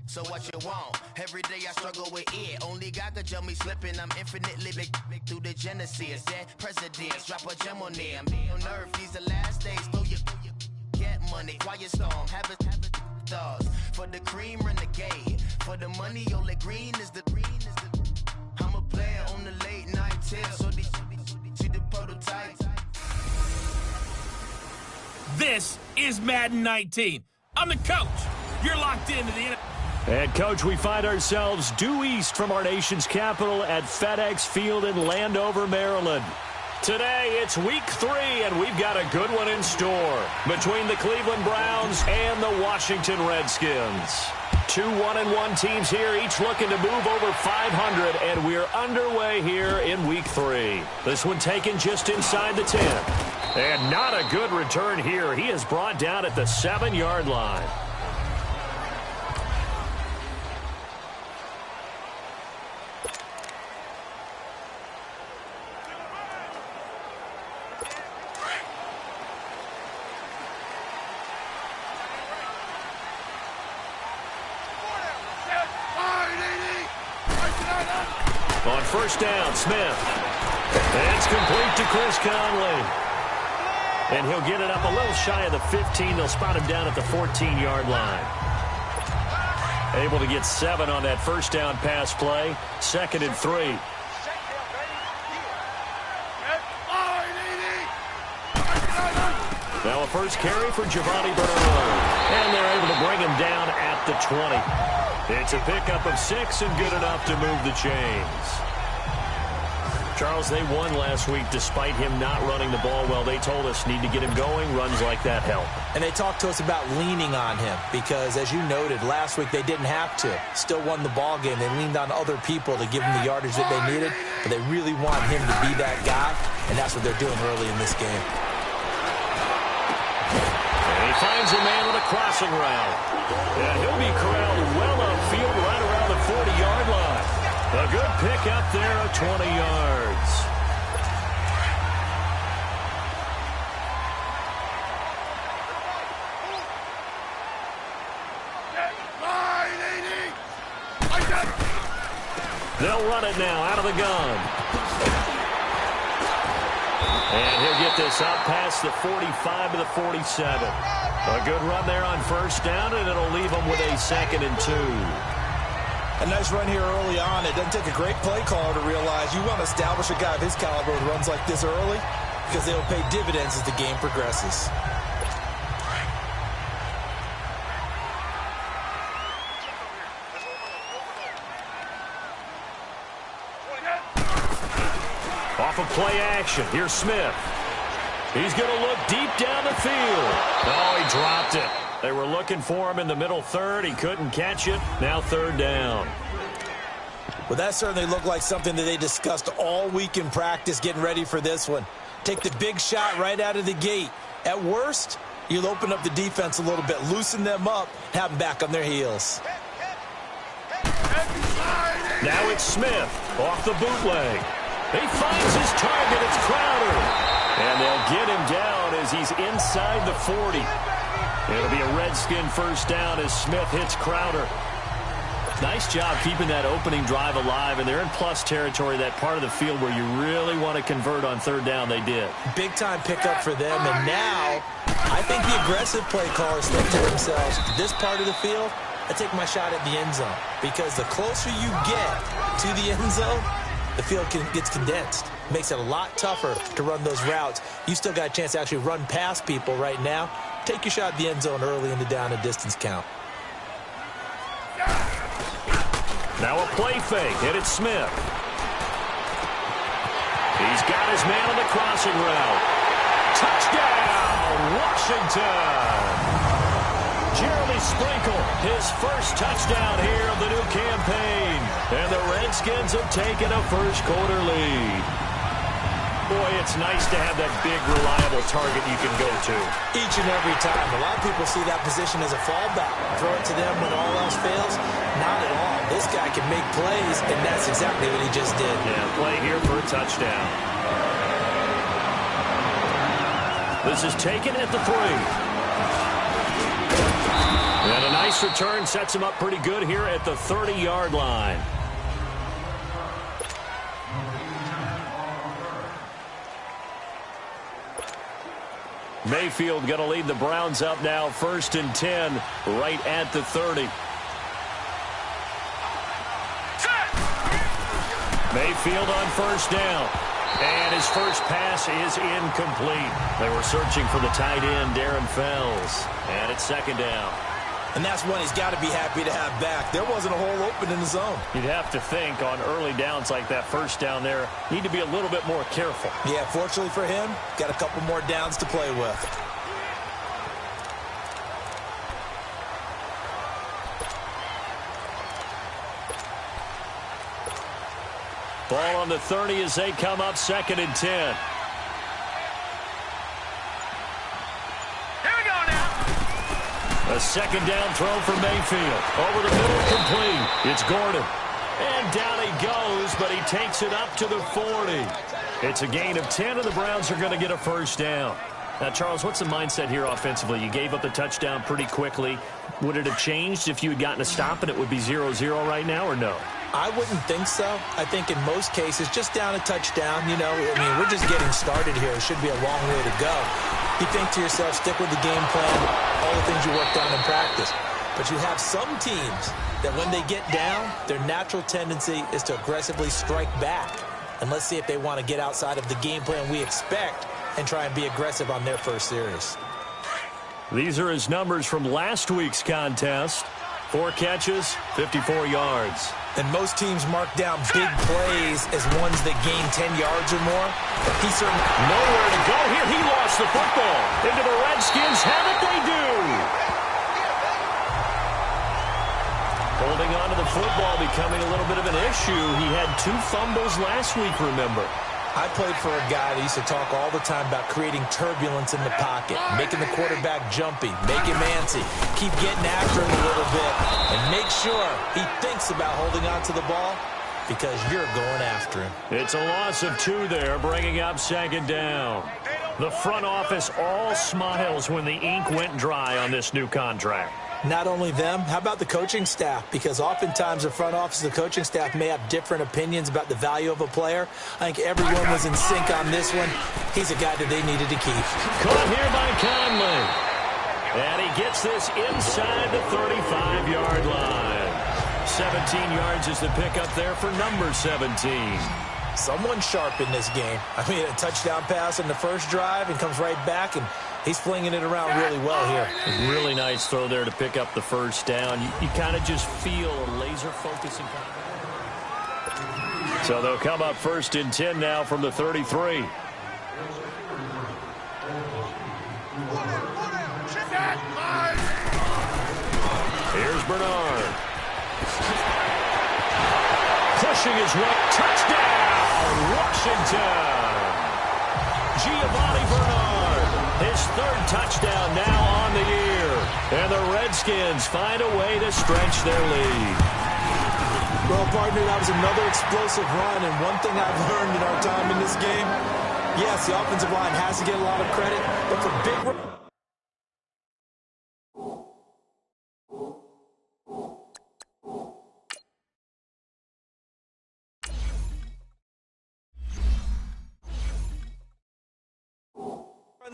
So what you want? Every day I struggle with it. Only God could tell me slipping. I'm infinitely big through the Genesis. Dead presidents, drop a gem on them. On earth, these the last days. Throw your get money, quiet storm. Have it thoughts. For the cream, renegade. For the money, Ole Green is the I'm a player on the late night tip. So these see the prototype. This is Madden 19. I'm the coach. You're locked into the... And, Coach, we find ourselves due east from our nation's capital at FedEx Field in Landover, Maryland. Today, it's Week 3, and we've got a good one in store between the Cleveland Browns and the Washington Redskins. Two 1-1 teams here, each looking to move over 500, and we're underway here in Week 3. This one taken just inside the 10. And not a good return here. He is brought down at the 7-yard line. On first down, Smith. It's complete to Chris Conley. And he'll get it up a little shy of the 15. They'll spot him down at the 14-yard line. Able to get 7 on that first down pass play. 2nd and 3. Now a first carry for Giovanni Bernard. And they're able to bring him down at the 20. It's a pickup of 6 and good enough to move the chains. Charles, they won last week despite him not running the ball well. They told us need to get him going. Runs like that help. And they talked to us about leaning on him because, as you noted, last week they didn't have to. Still won the ball game. They leaned on other people to give him the yardage that they needed, but they really want him to be that guy, and that's what they're doing early in this game. And he finds a man on a crossing route. And he'll be corralled well upfield right around the 40-yard line. A good pick up there of 20 yards. They'll run it now out of the gun. And he'll get this up past the 45 to the 47. A good run there on first down, and it'll leave them with a 2nd and 2. A nice run here early on. It doesn't take a great play caller to realize you want to establish a guy of his caliber with runs like this early because they'll pay dividends as the game progresses. Off of play action, here's Smith. He's going to look deep down the field. Oh, he dropped it. They were looking for him in the middle third. He couldn't catch it. Now 3rd down. Well, that certainly looked like something that they discussed all week in practice getting ready for this one. Take the big shot right out of the gate. At worst, you'll open up the defense a little bit, loosen them up, have them back on their heels. Now it's Smith off the bootleg. He finds his target. It's Crowder. And they'll get him down as he's inside the 40. It'll be a Redskin first down as Smith hits Crowder. Nice job keeping that opening drive alive, and they're in plus territory, that part of the field where you really want to convert on 3rd down. They did. Big-time pickup for them, and now I think the aggressive play callers think to themselves, this part of the field, I take my shot at the end zone, because the closer you get to the end zone, the field gets condensed. Makes it a lot tougher to run those routes. You still got a chance to actually run past people right now. Take your shot at the end zone early in the down and distance count. Now a play fake, and it's Smith. He's got his man on the crossing route. Touchdown, Washington! Jeremy Sprinkle, his first touchdown here of the new campaign. And the Redskins have taken a first-quarter lead. Boy, it's nice to have that big, reliable target you can go to. Each and every time. A lot of people see that position as a fallback. Throw it to them when all else fails. Not at all. This guy can make plays, and that's exactly what he just did. Yeah, play here for a touchdown. This is taken at the 3. And a nice This return sets him up pretty good here at the 30-yard line. Mayfield going to lead the Browns up now, 1st and 10, right at the 30. Mayfield on 1st down. And his first pass is incomplete. They were searching for the tight end, Darren Fells. And it's 2nd down. And that's one he's got to be happy to have back. There wasn't a hole open in the zone. You'd have to think on early downs like that 1st down there, need to be a little bit more careful. Yeah, fortunately for him, got a couple more downs to play with. Ball on the 30 as they come up, 2nd and 10. A 2nd down throw for Mayfield. Over the middle, complete. It's Gordon. And down he goes, but he takes it up to the 40. It's a gain of 10, and the Browns are going to get a 1st down. Now, Charles, what's the mindset here offensively? You gave up the touchdown pretty quickly. Would it have changed if you had gotten a stop and it would be 0-0 right now, or no? I wouldn't think so. I think in most cases, just down a touchdown, you know, I mean, we're just getting started here. It should be a long way to go. You think to yourself, stick with the game plan, all the things you worked on in practice. But you have some teams that when they get down, their natural tendency is to aggressively strike back. And let's see if they want to get outside of the game plan we expect and try and be aggressive on their first series. These are his numbers from last week's contest. 4 catches, 54 yards. And most teams mark down big plays as ones that gain 10 yards or more. He certainly nowhere to go here. He lost the football. Into the Redskins have it, they do. Holding on to the football becoming a little bit of an issue. He had 2 fumbles last week, remember. I played for a guy that used to talk all the time about creating turbulence in the pocket, making the quarterback jumpy, make him antsy, keep getting after him a little bit, and make sure he thinks about holding on to the ball because you're going after him. It's a loss of 2 there, bringing up 2nd down. The front office all smiles when the ink went dry on this new contract. Not only them, how about the coaching staff? Because oftentimes the front office and the coaching staff may have different opinions about the value of a player. I think everyone was in sync on this one. He's a guy that they needed to keep. Caught here by Conley. And he gets this inside the 35-yard line. 17 yards is the pickup there for number 17. Someone sharp in this game. I mean, a touchdown pass in the first drive and comes right back, and he's flinging it around really well here. Really nice throw there to pick up the 1st down. You kind of just feel a laser focus. So they'll come up 1st and 10 now from the 33. Here's Bernard. Pushing his way. Touchdown, Washington. Giovanni Bernard. His 3rd touchdown now on the year. And the Redskins find a way to stretch their lead. Well, partner, that was another explosive run. And one thing I've learned in our time in this game, yes, the offensive line has to get a lot of credit, but for big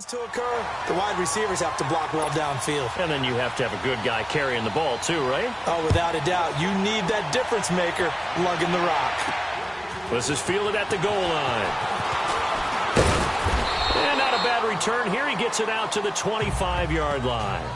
to occur, the wide receivers have to block well downfield. And then you have to have a good guy carrying the ball too, right? Oh, without a doubt. You need that difference maker lugging the rock. This is fielded at the goal line. And not a bad return here. He gets it out to the 25-yard line.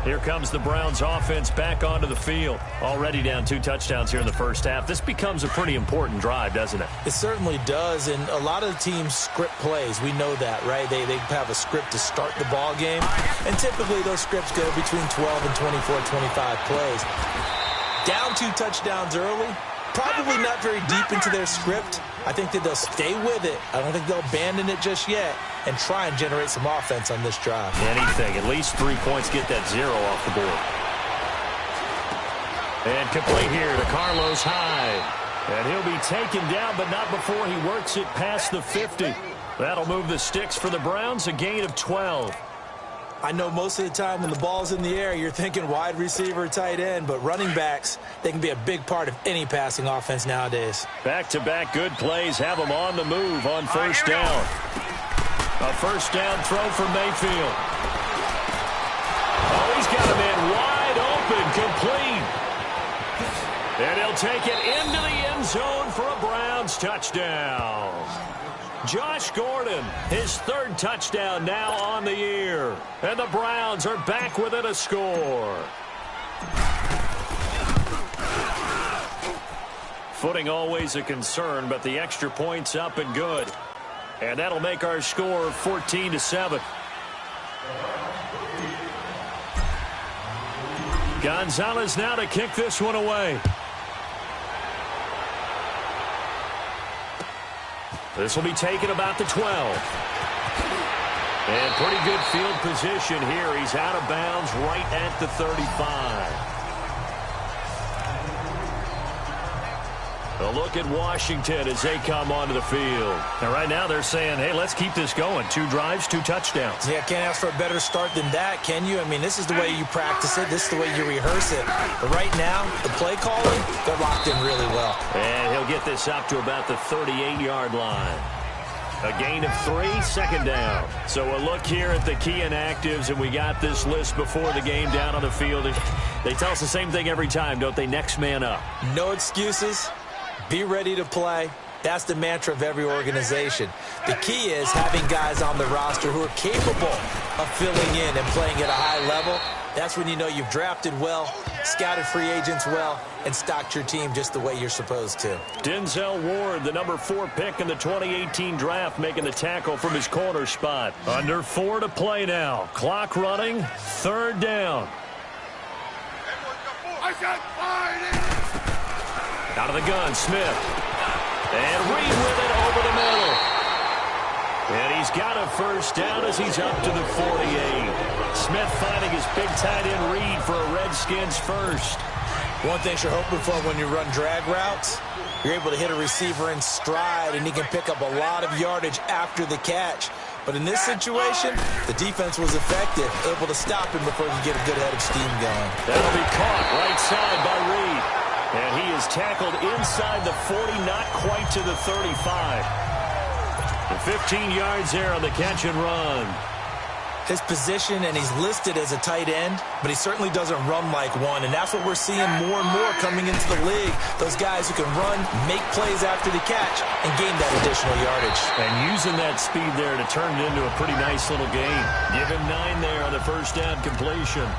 Here comes the Browns offense back onto the field. Already down 2 touchdowns here in the first half. This becomes a pretty important drive, doesn't it? It certainly does, and a lot of the teams script plays. We know that, right? They have a script to start the ball game, and typically those scripts go between 12 and 24, 25 plays. Down 2 touchdowns early, probably not very deep into their script. I think that they'll stay with it. I don't think they'll abandon it just yet and try and generate some offense on this drive. Anything. At least 3 points, get that 0 off the board. And complete here to Carlos Hyde. And he'll be taken down, but not before he works it past the 50. That'll move the sticks for the Browns, a gain of 12. I know most of the time when the ball's in the air, you're thinking wide receiver, tight end, but running backs, they can be a big part of any passing offense nowadays. Back-to-back good plays have them on the move on first down. A first down throw for Mayfield. Oh, he's got him in wide open, complete. And he'll take it into the end zone for a Browns touchdown. Josh Gordon, his third touchdown now on the year. And the Browns are back within a score. Footing always a concern, but the extra point's up and good. And that'll make our score 14-7. Gonzalez now to kick this one away. This will be taken about the 12. And pretty good field position here. He's out of bounds right at the 35. A look at Washington as they come onto the field. And right now they're saying, hey, let's keep this going. 2 drives, 2 touchdowns. Yeah, can't ask for a better start than that, can you? I mean, this is the way you practice it. This is the way you rehearse it. But right now, the play calling, they're locked in really well. And he'll get this up to about the 38-yard line. A gain of 3, second down. So a look here at the key inactives, and we got this list before the game down on the field. They tell us the same thing every time, don't they? Next man up. No excuses. Be ready to play. That's the mantra of every organization. The key is having guys on the roster who are capable of filling in and playing at a high level. That's when you know you've drafted well, scouted free agents well, and stocked your team just the way you're supposed to. Denzel Ward, the number 4 pick in the 2018 draft, making the tackle from his corner spot. Under 4 to play now. Clock running, third down. Out of the gun, Smith. And Reed with it over the middle. And he's got a first down as he's up to the 48. Smith finding his big tight end Reed for a Redskins first. One thing you're hoping for when you run drag routes, you're able to hit a receiver in stride, and he can pick up a lot of yardage after the catch. But in this situation, the defense was effective, able to stop him before he could get a good head of steam going. That'll be caught right side by Reed. And he is tackled inside the 40, not quite to the 35. And 15 yards there on the catch and run. His position, and he's listed as a tight end, but he certainly doesn't run like one, and that's what we're seeing more and more coming into the league. Those guys who can run, make plays after the catch, and gain that additional yardage. And using that speed there to turn it into a pretty nice little gain. Give him 9 there on the first down completion.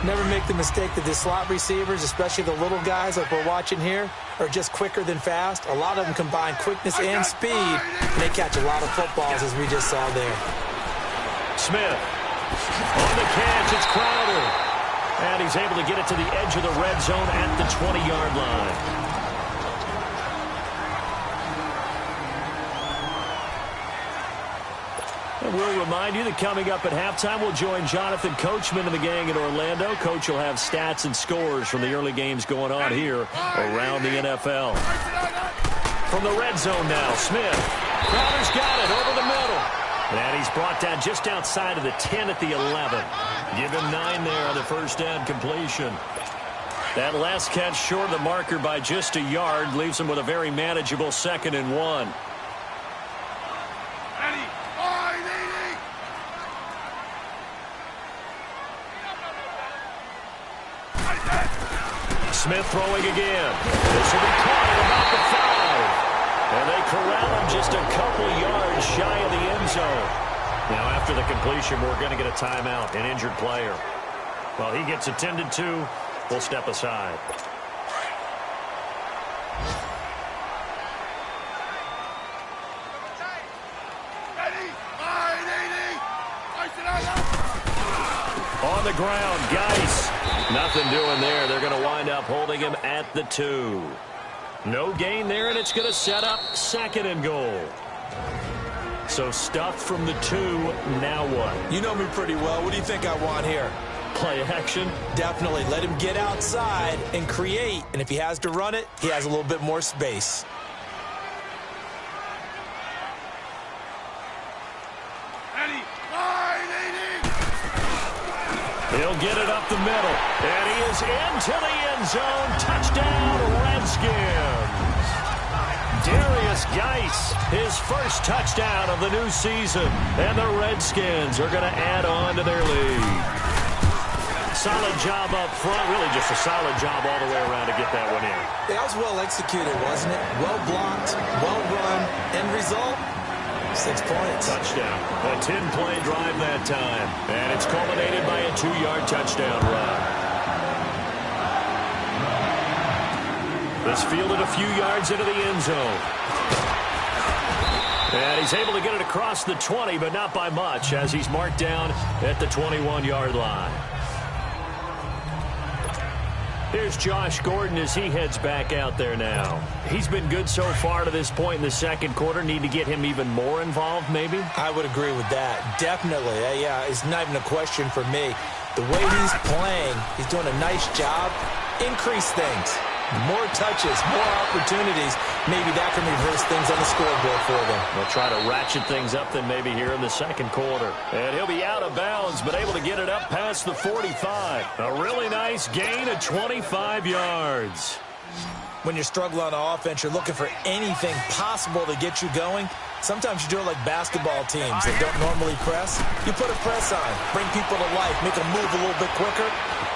Never make the mistake that the slot receivers, especially the little guys like we're watching here, are just quicker than fast. A lot of them combine quickness and speed, and they catch a lot of footballs, as we just saw there. Smith on the catch. It's Crowder. And he's able to get it to the edge of the red zone at the 20-yard line. And we'll remind you that coming up at halftime, we'll join Jonathan Coachman and the gang in Orlando. Coach will have stats and scores from the early games going on here around the NFL. From the red zone now, Smith. Crowder's got it over the middle. And he's brought down just outside of the 10 at the 11. Give him 9 there on the first down completion. That last catch short of the marker by just a yard leaves him with a very manageable 2nd and 1. Smith throwing again. This will be caught at about the 5. And they corral him just a couple yards shy of the end zone. Now after the completion, we're going to get a timeout, an injured player. While he gets attended to, we'll step aside. On the ground, Geis. Nothing doing there. They're going to wind up holding him at the 2. No gain there, and it's going to set up 2nd and goal. So stuffed from the 2, now what? You know me pretty well. What do you think I want here? Play action? Definitely. Let him get outside and create. And if he has to run it, he has a little bit more space. He'll get it up the middle, and he is into the end zone. Touchdown, Redskins. Darius Geis, his first touchdown of the new season, and the Redskins are going to add on to their lead. Solid job up front, really just a solid job all the way around to get that one in. That was well executed, wasn't it? Well blocked, well run. End result, 6 points. Touchdown. A 10-play drive that time, and it's culminated by a 2-yard touchdown run. This fielded a few yards into the end zone. And he's able to get it across the 20, but not by much, as he's marked down at the 21-yard line. Here's Josh Gordon as he heads back out there now. He's been good so far to this point in the second quarter. Need to get him even more involved, maybe? I would agree with that. Definitely. Yeah, it's not even a question for me. The way he's playing, he's doing a nice job. Increase things. More touches, more opportunities. Maybe that can reverse things on the scoreboard for them. They'll try to ratchet things up then maybe here in the second quarter. And he'll be out of bounds, but able to get it up past the 45. A really nice gain of 25 yards. When you're struggling on offense, you're looking for anything possible to get you going. Sometimes you do it like basketball teams that don't normally press. You put a press on, bring people to life, make them move a little bit quicker.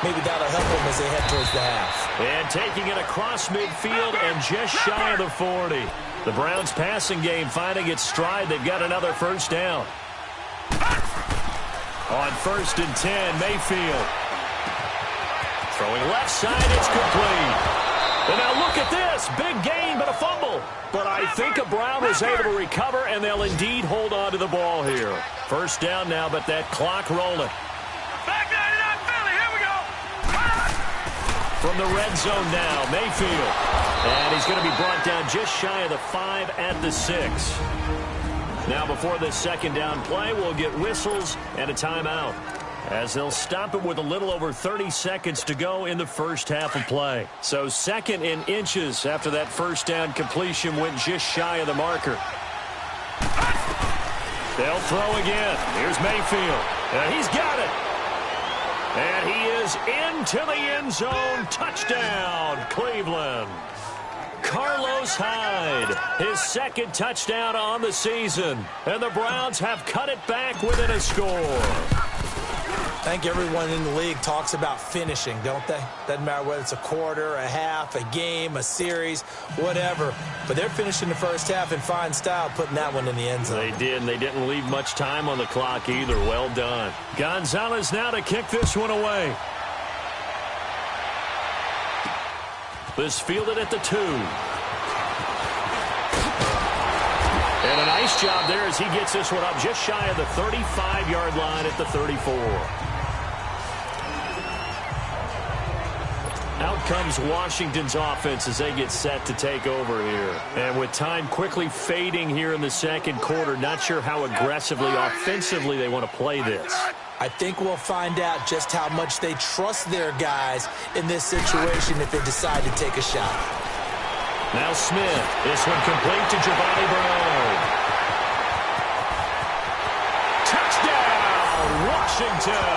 Maybe that'll help them as they head towards the half. And taking it across midfield and just shy of the 40. The Browns' passing game finding its stride. They've got another first down. On 1st and 10, Mayfield. Throwing left side, it's complete. And now look at this. Big gain, but a fumble. But I think a Brown was able to recover, and they'll indeed hold on to the ball here. First down now, but that clock rolling. Back 99 Philly, here we go. From the red zone now, Mayfield. And he's going to be brought down just shy of the 5 at the 6. Now before this second down play, we'll get whistles and a timeout, as they'll stop it with a little over 30 seconds to go in the first half of play. So 2nd and inches after that first down completion went just shy of the marker. They'll throw again. Here's Mayfield. And he's got it. And he is into the end zone. Touchdown, Cleveland. Carlos Hyde, his 2nd touchdown on the season. And the Browns have cut it back within a score. I think everyone in the league talks about finishing, don't they? Doesn't matter whether it's a quarter, a half, a game, a series, whatever. But they're finishing the first half in fine style, putting that one in the end zone. They did, and they didn't leave much time on the clock either. Well done. Gonzalez now to kick this one away. This fielded at the 2. And a nice job there as he gets this one up just shy of the 35-yard line at the 34. Out comes Washington's offense as they get set to take over here. And with time quickly fading here in the second quarter, not sure how aggressively, offensively they want to play this. I think we'll find out just how much they trust their guys in this situation if they decide to take a shot. Now Smith. This one complete to Giovanni Bernard. Touchdown, Washington.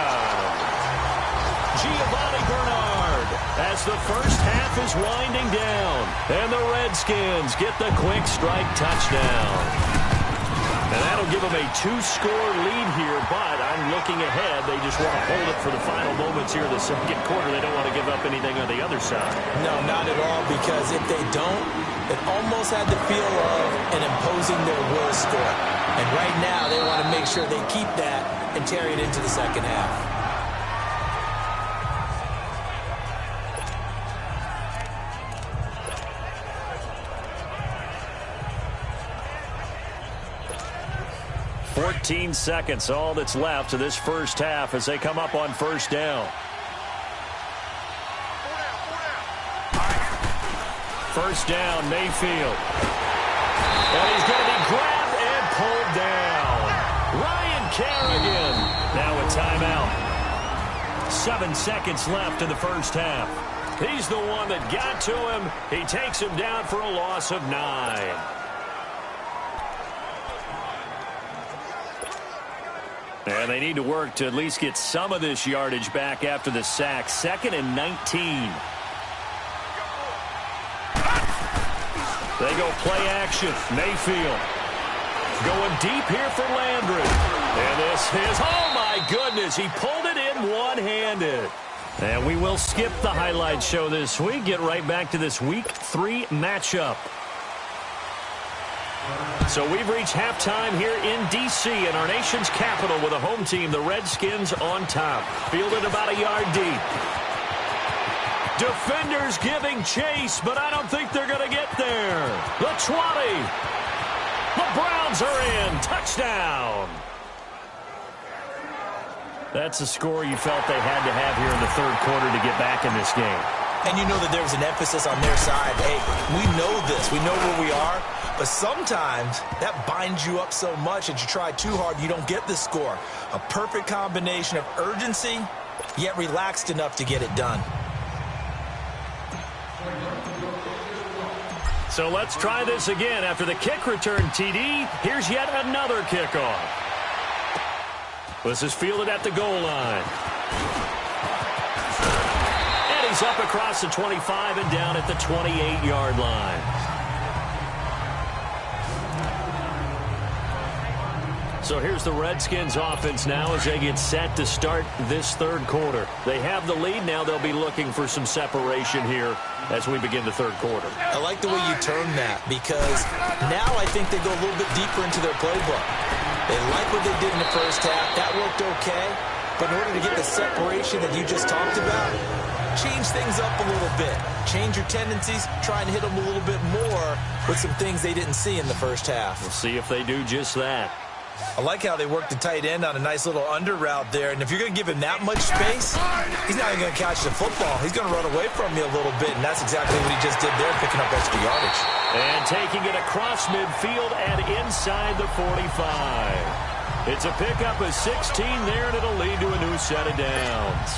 Giovanni Bernard as the first half is winding down. And the Redskins get the quick strike touchdown. And that'll give them a 2-score lead here, but I'm looking ahead. They just want to hold it for the final moments here of the second quarter. They don't want to give up anything on the other side. No, not at all, because if they don't, it almost had the feel of an imposing their will score. And right now, they want to make sure they keep that and carry it into the second half. "14 seconds, all that's left of this first half as they come up on first down. First down, Mayfield. And he's going to be grabbed and pulled down. Ryan Kerrigan. Now a timeout. 7 seconds left in the first half. He's the one that got to him. He takes him down for a loss of 9. And they need to work to at least get some of this yardage back after the sack. 2nd and 19. They go play action. Mayfield going deep here for Landry. And this is, oh my goodness, he pulled it in one-handed. And we will skip the highlight show this week. Get right back to this Week 3 matchup. So we've reached halftime here in D.C. in our nation's capital with a home team, the Redskins, on top. Fielded about a yard deep. Defenders giving chase, but I don't think they're going to get there. The 20. The Browns are in. Touchdown. That's a score you felt they had to have here in the third quarter to get back in this game. And you know that there was an emphasis on their side. Hey, we know this. We know where we are. But sometimes that binds you up so much that you try too hard, you don't get the score. A perfect combination of urgency, yet relaxed enough to get it done. So let's try this again. After the kick return TD, here's yet another kickoff. This is fielded at the goal line. And he's up across the 25 and down at the 28-yard line. So here's the Redskins offense now as they get set to start this third quarter. They have the lead. Now they'll be looking for some separation here as we begin the third quarter. I like the way you term that because now I think they go a little bit deeper into their playbook. They like what they did in the first half. That worked okay. But in order to get the separation that you just talked about, change things up a little bit. Change your tendencies. Try and hit them a little bit more with some things they didn't see in the first half. We'll see if they do just that. I like how they work the tight end on a nice little under route there. And if you're going to give him that much space, he's not even going to catch the football. He's going to run away from you a little bit, and that's exactly what he just did there, picking up extra yardage. And taking it across midfield and inside the 45. It's a pickup of 16 there, and it'll lead to a new set of downs.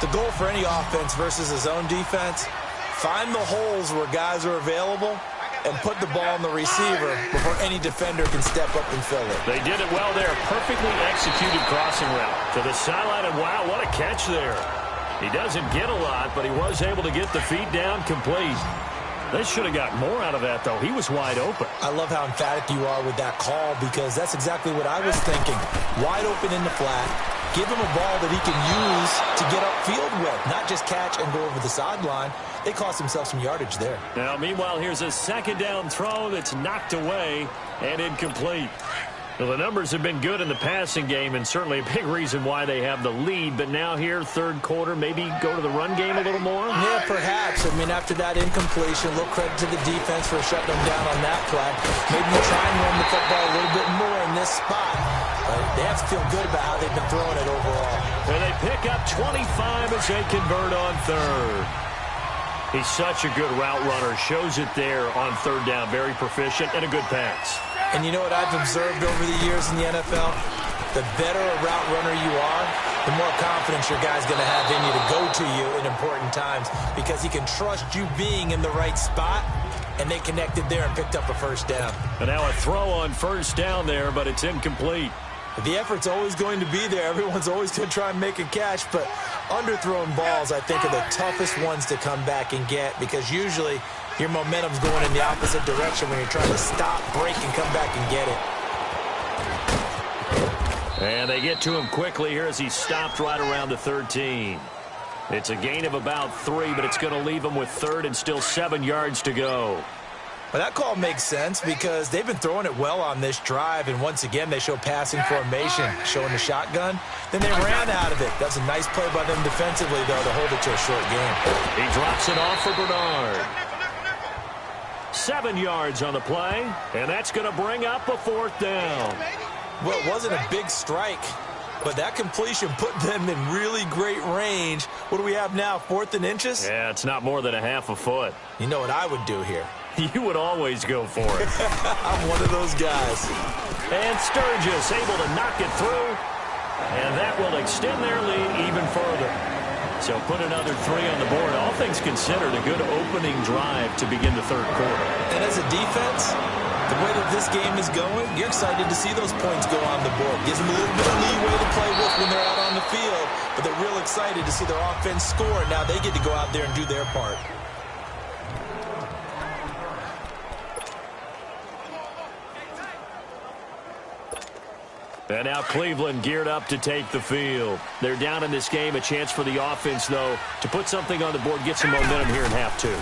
The goal for any offense versus a zone defense, find the holes where guys are available and put the ball on the receiver before any defender can step up and fill it. They did it well there. Perfectly executed crossing route to the sideline, and wow, what a catch there. He doesn't get a lot, but he was able to get the feet down complete. They should have got more out of that, though. He was wide open. I love how emphatic you are with that call because that's exactly what I was thinking. Wide open in the flat. Give him a ball that he can use to get upfield with, not just catch and go over the sideline. They cost themselves some yardage there. Now, meanwhile, here's a second down throw that's knocked away and incomplete. Well, the numbers have been good in the passing game and certainly a big reason why they have the lead. But now here, third quarter, maybe go to the run game a little more? Yeah, perhaps. I mean, after that incompletion, a little credit to the defense for shutting them down on that play. Maybe you try and run the football a little bit more in this spot. But they have to feel good about how they've been throwing it overall. And they pick up 25 as they convert on third. He's such a good route runner. Shows it there on third down. Very proficient and a good pass. And you know what I've observed over the years in the NFL? The better a route runner you are, the more confidence your guy's going to have in you to go to you in important times because he can trust you being in the right spot, and they connected there and picked up a first down. And now a throw on first down there, but it's incomplete. The effort's always going to be there. Everyone's always going to try and make a catch, but underthrown balls, I think, are the toughest ones to come back and get because usually your momentum's going in the opposite direction when you're trying to stop, break, and come back and get it. And they get to him quickly here as he stopped right around the 13. It's a gain of about 3, but it's going to leave him with third and still 7 yards to go. Well, that call makes sense because they've been throwing it well on this drive, and once again, they show passing formation, showing the shotgun. Then they ran out of it. That's a nice play by them defensively, though, to hold it to a short game. He drops it off for Bernard. 7 yards on the play, and that's going to bring up a fourth down. Well, it wasn't a big strike, but that completion put them in really great range. What do we have now, 4th and inches? Yeah, it's not more than a half a foot. You know what I would do here? You would always go for it. I'm one of those guys. And Sturgis able to knock it through, and that will extend their lead even further. So put another 3 on the board. All things considered, a good opening drive to begin the third quarter. And as a defense, the way that as this game is going, you're excited to see those points go on the board. Gives them a little bit of leeway to play with when they're out on the field, but they're real excited to see their offense score. Now they get to go out there and do their part. And now Cleveland geared up to take the field. They're down in this game. A chance for the offense, though, to put something on the board, get some momentum here in half two.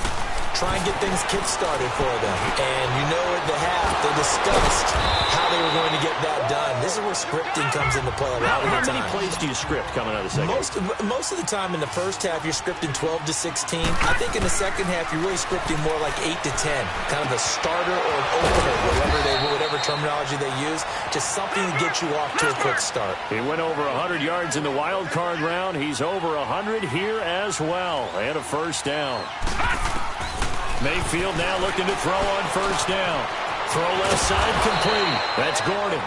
Try and get things kick-started for them. And you know at the half, they discussed how they were going to get that done. This is where scripting comes into play a lot of the time. How many plays do you script coming out of the second? Most of the time in the first half, you're scripting 12 to 16. I think in the second half, you're really scripting more like 8 to 10. Kind of a starter or an opener, whatever terminology they use. Just something to get you off to a quick start. He went over 100 yards in the wild card round. He's over 100 here as well. And a first down. Mayfield now looking to throw on first down. Throw left side complete. That's Gordon.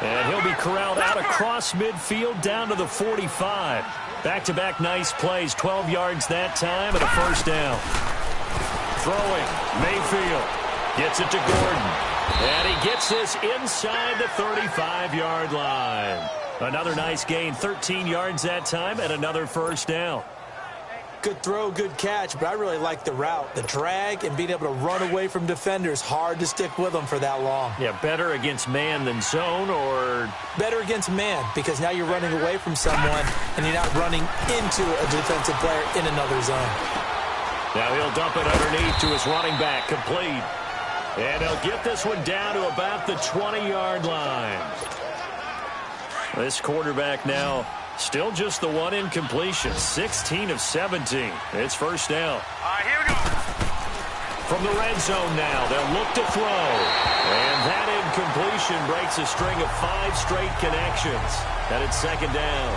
And he'll be corralled out across midfield down to the 45. Back-to-back nice plays. 12 yards that time and a first down. Throwing. Mayfield gets it to Gordon. And he gets this inside the 35-yard line. Another nice gain. 13 yards that time and another first down. Good throw, good catch, but I really like the route. The drag and being able to run away from defenders, hard to stick with them for that long. Yeah, better against man than zone, or? Better against man, because now you're running away from someone and you're not running into a defensive player in another zone. Now he'll dump it underneath to his running back, complete. And he'll get this one down to about the 20-yard line. This quarterback now still just the one incompletion. 16 of 17. It's first down. All right, here we go. From the red zone now, they'll look to throw. And that incompletion breaks a string of 5 straight connections. And it's second down.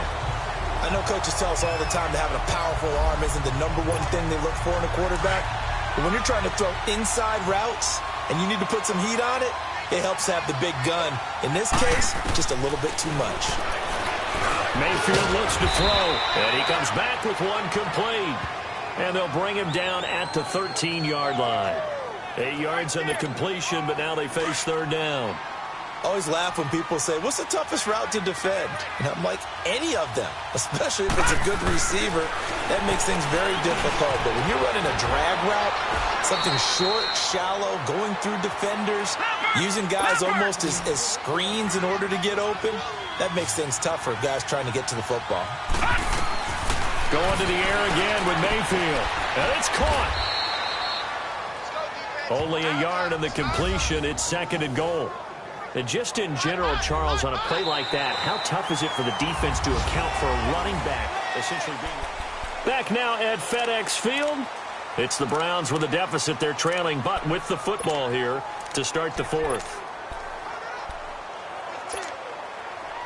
I know coaches tell us all the time that having a powerful arm isn't the number one thing they look for in a quarterback. But when you're trying to throw inside routes and you need to put some heat on it, it helps have the big gun. In this case, just a little bit too much. Mayfield looks to throw, and he comes back with one complete. And they'll bring him down at the 13-yard line. 8 yards on the completion, but now they face third down. I always laugh when people say, what's the toughest route to defend? And I'm like, any of them, especially if it's a good receiver. That makes things very difficult. But when you're running a drag route, something short, shallow, going through defenders, using guys almost as screens in order to get open, that makes things tough for guys trying to get to the football. Going to the air again with Mayfield. And it's caught. Only a yard on the completion. It's second and goal. And just in general, Charles, on a play like that, how tough is it for the defense to account for a running back essentially being... Back now at FedEx Field. It's the Browns with a deficit. They're trailing, but with the football here to start the fourth.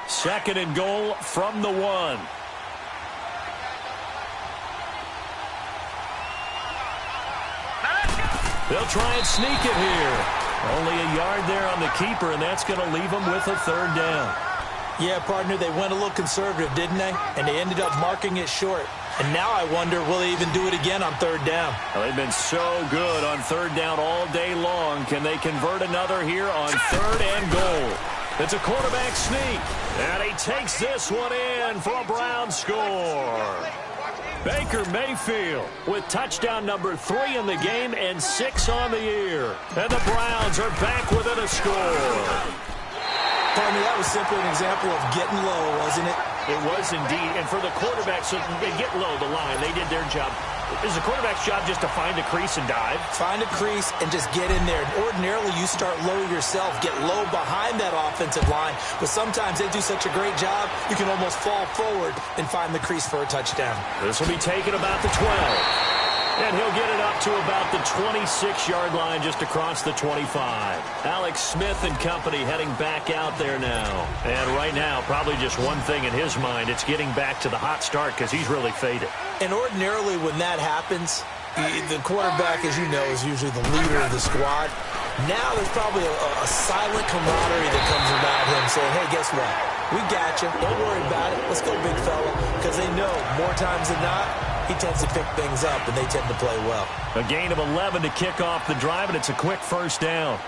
Second and goal from the 1. They'll try and sneak it here. Only a yard there on the keeper, and that's going to leave them with a third down. Yeah, partner, they went a little conservative, didn't they? And they ended up marking it short. And now I wonder, will they even do it again on third down? Well, they've been so good on third down all day long. Can they convert another here on third and goal? It's a quarterback sneak, and he takes this one in for a Brown score. Baker Mayfield with touchdown number 3 in the game and 6 on the year. And the Browns are back within a score. Partner, that was simply an example of getting low, wasn't it? It was indeed. And for the quarterback, so they get low the line. They did their job. Is the quarterback's job just to find a crease and dive? Find a crease and just get in there. Ordinarily, you start low yourself, get low behind that offensive line. But sometimes they do such a great job, you can almost fall forward and find the crease for a touchdown. This will be taken about the 12. And he'll get it up to about the 26-yard line just across the 25. Alex Smith and company heading back out there now. And right now, probably just one thing in his mind. It's getting back to the hot start because he's really faded. And ordinarily when that happens, the quarterback, as you know, is usually the leader of the squad. Now there's probably a silent camaraderie that comes about him saying, hey, guess what? We got you. Don't worry about it. Let's go, big fella. Because they know more times than not, he tends to pick things up, and they tend to play well. A gain of 11 to kick off the drive, and it's a quick first down.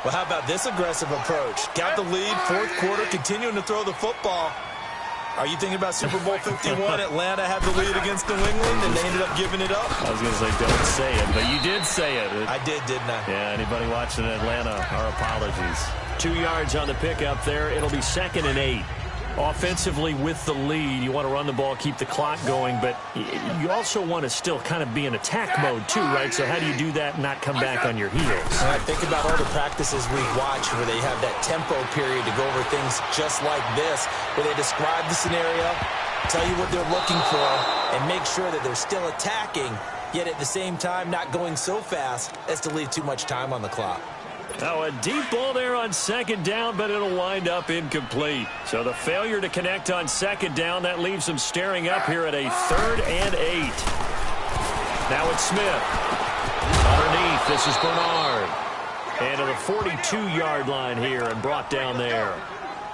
Well, how about this aggressive approach? Got the lead, fourth quarter, continuing to throw the football. Are you thinking about Super Bowl 51? Atlanta had the lead against New England, and they ended up giving it up? I was going to say, don't say it, but you did say it. I did, didn't I? Yeah, anybody watching Atlanta, our apologies. 2 yards on the pickup there. It'll be 2nd and 8. Offensively with the lead, you want to run the ball, keep the clock going, but you also want to still kind of be in attack mode too, right? So how do you do that and not come back on your heels? I think about all the practices we've watched where they have that tempo period to go over things just like this, where they describe the scenario, tell you what they're looking for, and make sure that they're still attacking, yet at the same time not going so fast as to leave too much time on the clock. Now a deep ball there on 2nd down, but it'll wind up incomplete. So the failure to connect on 2nd down, that leaves them staring up here at a 3rd and 8. Now it's Smith. Underneath, this is Bernard. And to the 42-yard line here and brought down there.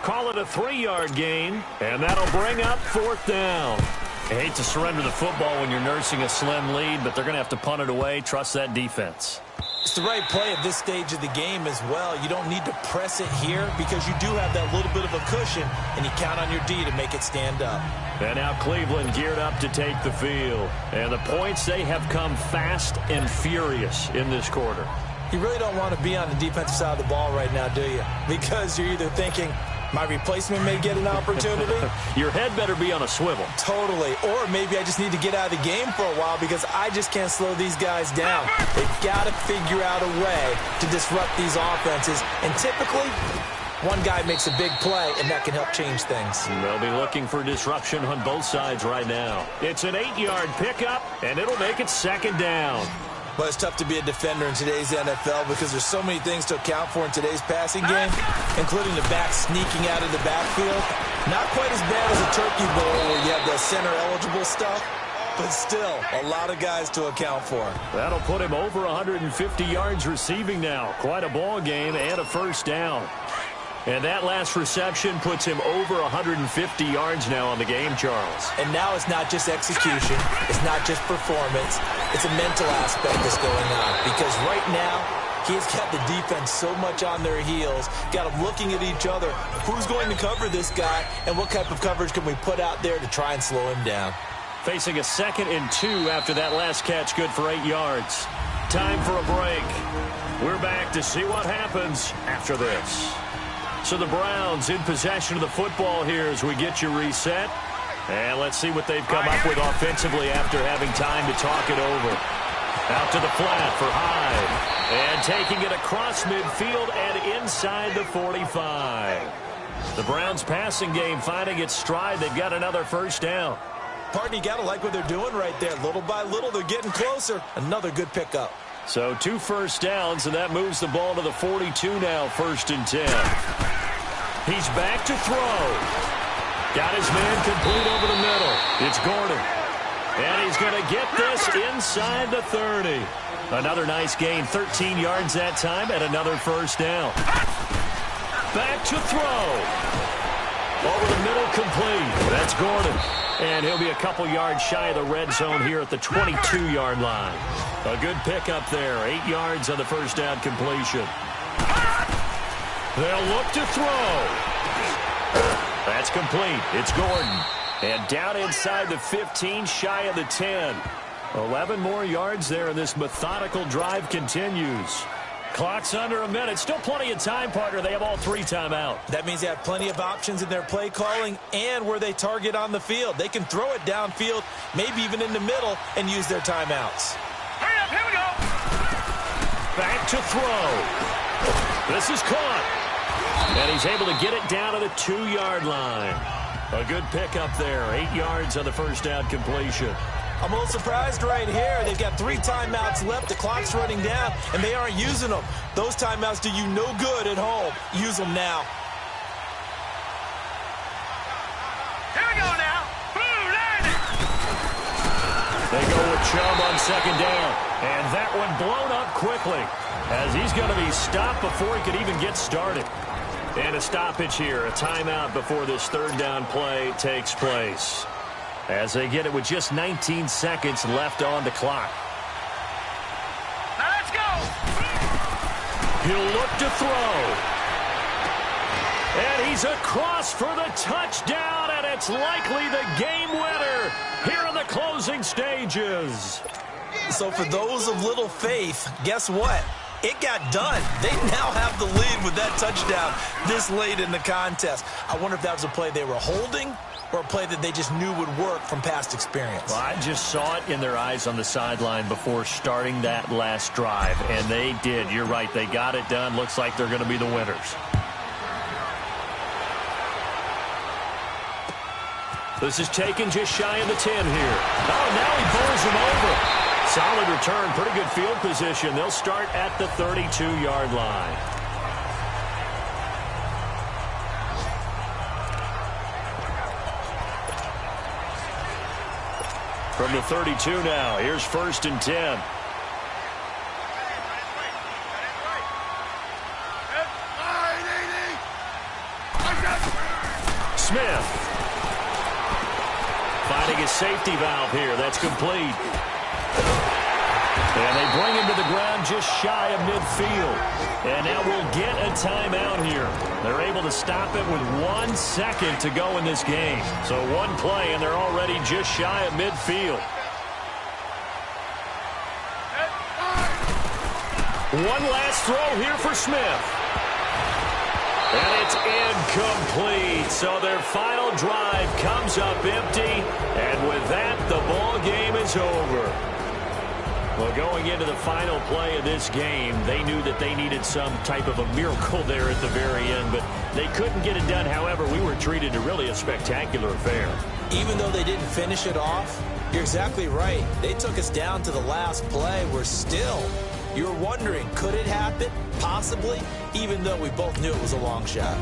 Call it a 3-yard gain, and that'll bring up 4th down. I hate to surrender the football when you're nursing a slim lead, but they're going to have to punt it away. Trust that defense. It's the right play at this stage of the game as well. You don't need to press it here because you do have that little bit of a cushion, and you count on your D to make it stand up. And now Cleveland geared up to take the field. And the points, they have come fast and furious in this quarter. You really don't want to be on the defensive side of the ball right now, do you? Because you're either thinking, my replacement may get an opportunity. Your head better be on a swivel. Totally. Or maybe I just need to get out of the game for a while because I just can't slow these guys down. They've got to figure out a way to disrupt these offenses. And typically, one guy makes a big play, and that can help change things. They'll be looking for disruption on both sides right now. It's an 8-yard pickup, and it'll make it 2nd down. Well, it's tough to be a defender in today's NFL because there's so many things to account for in today's passing game, including the back sneaking out of the backfield. Not quite as bad as a turkey bowl where you have the center-eligible stuff, but still a lot of guys to account for. That'll put him over 150 yards receiving now. Quite a ball game and a 1st down. And that last reception puts him over 150 yards now on the game, Charles. And now it's not just execution. It's not just performance. It's a mental aspect that's going on. Because right now, he's got the defense so much on their heels, got them looking at each other. Who's going to cover this guy, and what type of coverage can we put out there to try and slow him down? Facing a 2nd and 2 after that last catch, good for 8 yards. Time for a break. We're back to see what happens after this. So the Browns in possession of the football here as we get you reset. And let's see what they've come up with offensively after having time to talk it over. Out to the flat for Hyde. And taking it across midfield and inside the 45. The Browns passing game finding its stride. They've got another 1st down. Partner, you got to like what they're doing right there. Little by little, they're getting closer. Another good pickup. So 2 1st downs, and that moves the ball to the 42 now, 1st and 10. He's back to throw. Got his man complete over the middle. It's Gordon. And he's going to get this inside the 30. Another nice gain, 13 yards that time, and another 1st down. Back to throw. Over the middle, complete. That's Gordon. And he'll be a couple yards shy of the red zone here at the 22-yard line. A good pickup there. 8 yards on the 1st down completion. They'll look to throw. That's complete. It's Gordon. And down inside the 15, shy of the 10. 11 more yards there, and this methodical drive continues. Clock's under a minute. Still plenty of time, partner. They have all 3 timeouts. That means they have plenty of options in their play calling and where they target on the field. They can throw it downfield, maybe even in the middle, and use their timeouts. Hurry up, here we go. Back to throw. This is caught. And he's able to get it down to the 2-yard line. A good pickup there. 8 yards on the 1st down completion. I'm a little surprised right here. They've got 3 timeouts left. The clock's running down, and they aren't using them. Those timeouts do you no good at home. Use them now. Here we go now. Blue line. They go with Chubb on 2nd down. And that one blown up quickly as he's going to be stopped before he could even get started. And a stoppage here, a timeout before this 3rd down play takes place. As they get it with just 19 seconds left on the clock. Now let's go. He'll look to throw. And he's across for the touchdown, and it's likely the game winner here in the closing stages. So for those of little faith, guess what? It got done. They now have the lead with that touchdown this late in the contest. I wonder if that was a play they were holding or a play that they just knew would work from past experience. Well, I just saw it in their eyes on the sideline before starting that last drive, and they did. You're right. They got it done. Looks like they're going to be the winners. This is taken just shy of the 10 here. Oh, now he pulls him over. Solid return, pretty good field position. They'll start at the 32-yard line. From the 32 now, here's 1st and 10. Smith. Finding his safety valve here. That's complete. And they bring him to the ground just shy of midfield. And now we'll get a timeout here. They're able to stop it with 1 second to go in this game. So one play, and they're already just shy of midfield. One last throw here for Smith. And it's incomplete. So their final drive comes up empty. And with that, the ball game is over. Well, going into the final play of this game, they knew that they needed some type of a miracle there at the very end, but they couldn't get it done. However, we were treated to really a spectacular affair. Even though they didn't finish it off, you're exactly right. They took us down to the last play. We're still, you're wondering, could it happen? Possibly, even though we both knew it was a long shot.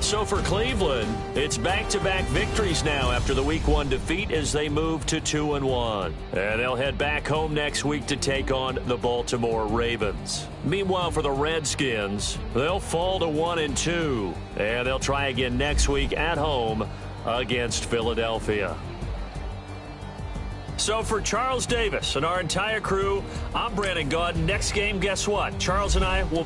So for Cleveland, it's back-to-back victories now after the Week 1 defeat as they move to 2-1. And they'll head back home next week to take on the Baltimore Ravens. Meanwhile, for the Redskins, they'll fall to 1-2. And they'll try again next week at home against Philadelphia. So for Charles Davis and our entire crew, I'm Brandon Gaudin. Next game, guess what? Charles and I will